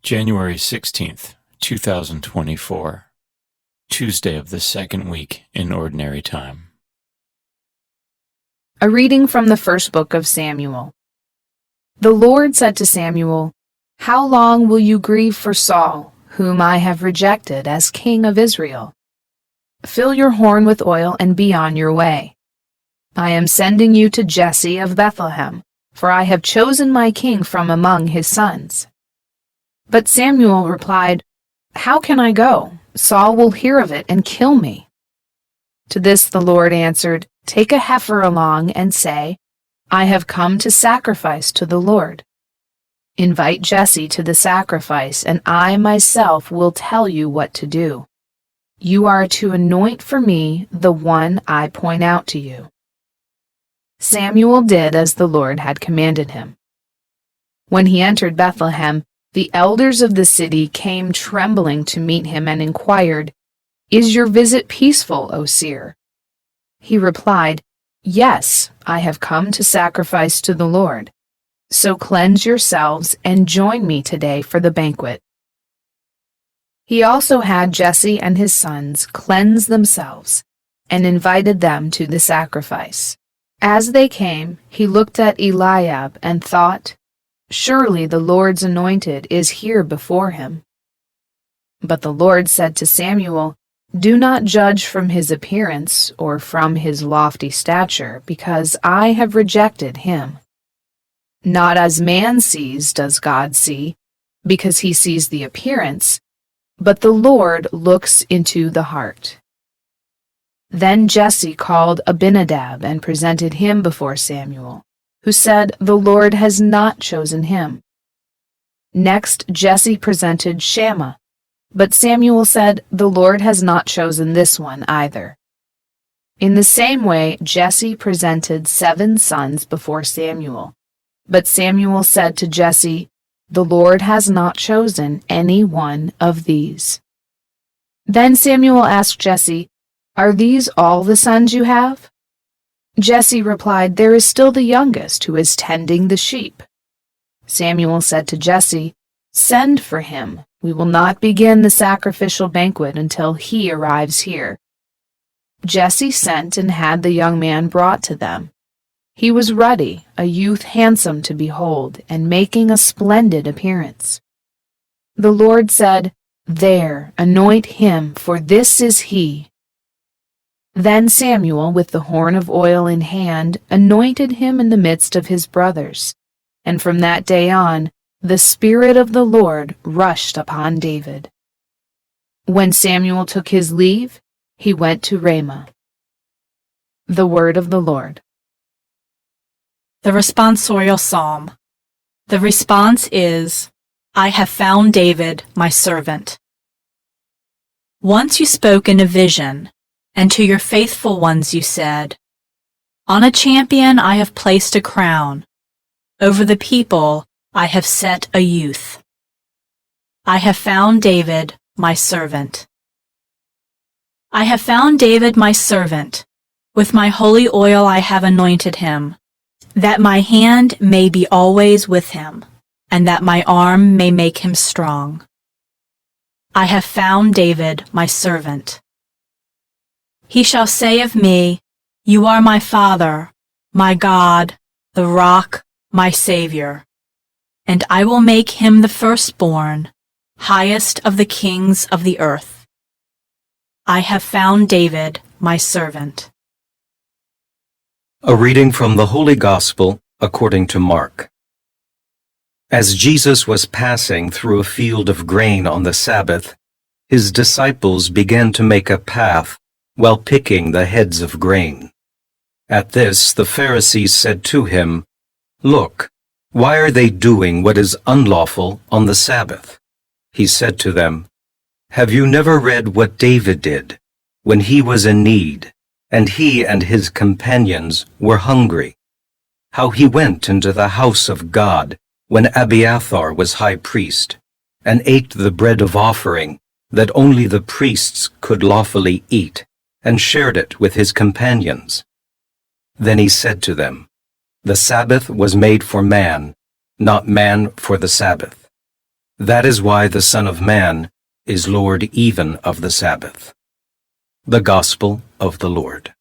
January 16th, 2024, Tuesday of the second week in Ordinary Time. A reading from the first book of Samuel. The Lord said to Samuel, "How long will you grieve for Saul, whom I have rejected as king of Israel? Fill your horn with oil and be on your way. I am sending you to Jesse of Bethlehem, for I have chosen my king from among his sons." But Samuel replied, "How can I go? Saul will hear of it and kill me." To this the Lord answered, "Take a heifer along and say, 'I have come to sacrifice to the Lord.' Invite Jesse to the sacrifice, and I myself will tell you what to do. You are to anoint for me the one I point out to you." Samuel did as the Lord had commanded him. When he entered Bethlehem, the elders of the city came trembling to meet him and inquired, "Is your visit peaceful, O seer?" He replied, "Yes, I have come to sacrifice to the Lord. So cleanse yourselves and join me today for the banquet." He also had Jesse and his sons cleanse themselves and invited them to the sacrifice. As they came, he looked at Eliab and thought, "Surely the Lord's anointed is here before him." But the Lord said to Samuel, "Do not judge from his appearance or from his lofty stature, because I have rejected him. Not as man sees does God see, because he sees the appearance, but the Lord looks into the heart." Then Jesse called Abinadab and presented him before Samuel, who said, "The Lord has not chosen him." Next Jesse presented Shammah, but Samuel said, "The Lord has not chosen this one either." In the same way Jesse presented 7 sons before Samuel, but Samuel said to Jesse, "The Lord has not chosen any one of these." Then Samuel asked Jesse, "Are these all the sons you have?" Jesse replied, "There is still the youngest who is tending the sheep." Samuel said to Jesse, "Send for him. We will not begin the sacrificial banquet until he arrives here." Jesse sent and had the young man brought to them. He was ruddy, a youth handsome to behold, and making a splendid appearance. The Lord said, "There, anoint him, for this is he." Then Samuel, with the horn of oil in hand, anointed him in the midst of his brothers. And from that day on, the Spirit of the Lord rushed upon David. When Samuel took his leave, he went to Ramah. The word of the Lord. The responsorial psalm. The response is, "I have found David, my servant." Once you spoke in a vision, and to your faithful ones you said, "On a champion I have placed a crown. Over the people I have set a youth. I have found David, my servant." I have found David, my servant. With my holy oil I have anointed him, that my hand may be always with him, and that my arm may make him strong. I have found David, my servant. He shall say of me, "You are my Father, my God, the rock, my Savior." And I will make him the firstborn, highest of the kings of the earth. I have found David, my servant. A reading from the Holy Gospel according to Mark. As Jesus was passing through a field of grain on the Sabbath, his disciples began to make a path while picking the heads of grain. At this the Pharisees said to him, "Look, why are they doing what is unlawful on the Sabbath?" He said to them, "Have you never read what David did when he was in need, and he and his companions were hungry? How he went into the house of God when Abiathar was high priest, and ate the bread of offering that only the priests could lawfully eat, and shared it with his companions. Then he said to them, "The Sabbath was made for man, not man for the Sabbath. That is why the Son of Man is Lord even of the Sabbath. The Gospel of the Lord.